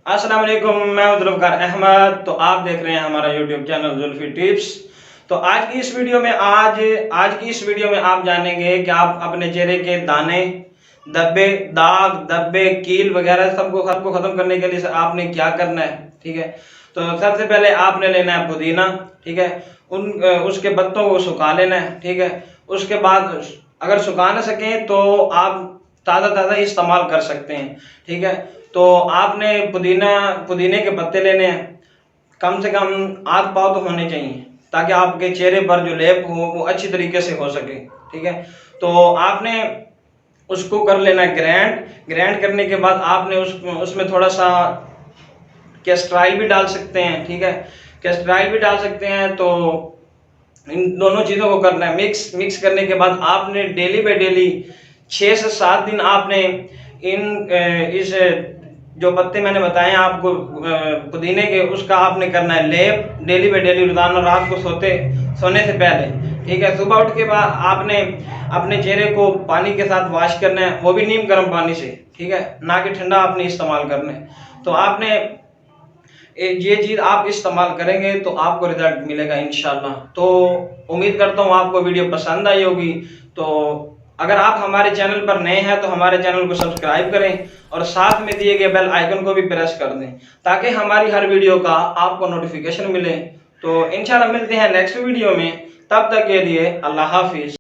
अस्सलाम वालेकुम, मैं हूं जुल्फ़िकार अहमद। तो आप देख रहे हैं हमारा यूट्यूब चैनल जुल्फ़ी टिप्स। तो आज की इस वीडियो में आप जानेंगे कि आप अपने चेहरे के दाने, धब्बे, दाग, धब्बे, कील वगैरह सबको खत्म करने के लिए आपने क्या करना है। ठीक है, तो सबसे पहले आपने लेना है पुदीना। ठीक है, उसके पत्तों को सुखा लेना है। ठीक है, उसके बाद अगर सुखा ना सकें तो आप ताज़ा इस्तेमाल कर सकते हैं। ठीक है, तो आपने पुदीने के पत्ते लेने हैं, कम से कम आध पाव तो होने चाहिए, ताकि आपके चेहरे पर जो लेप हो वो अच्छी तरीके से हो सके। ठीक है, तो आपने उसको कर लेना है ग्राइंड करने के बाद आपने उसमें थोड़ा सा कैस्टर ऑयल भी डाल सकते हैं। ठीक है, कैस्टर ऑयल भी डाल सकते हैं। तो इन दोनों चीज़ों को करना है मिक्स करने के बाद आपने डेली बाय डेली 6 से 7 दिन आपने इस जो पत्ते मैंने बताए हैं आपको पुदीने के, उसका आपने करना है लेप डेली बाय डेली, रोजाना रात को सोने से पहले। ठीक है, सुबह उठ के बाद आपने अपने चेहरे को पानी के साथ वॉश करना है, वो भी नीम गर्म पानी से। ठीक है, ना कि ठंडा आपने इस्तेमाल करना है। तो आपने ये चीज़ आप इस्तेमाल करेंगे तो आपको रिजल्ट मिलेगा इंशाल्लाह। तो उम्मीद करता हूँ आपको वीडियो पसंद आई होगी। तो अगर आप हमारे चैनल पर नए हैं तो हमारे चैनल को सब्सक्राइब करें और साथ में दिए गए बेल आइकन को भी प्रेस कर दें, ताकि हमारी हर वीडियो का आपको नोटिफिकेशन मिले। तो इंशाल्लाह मिलते हैं नेक्स्ट वीडियो में, तब तक के लिए अल्लाह हाफिज।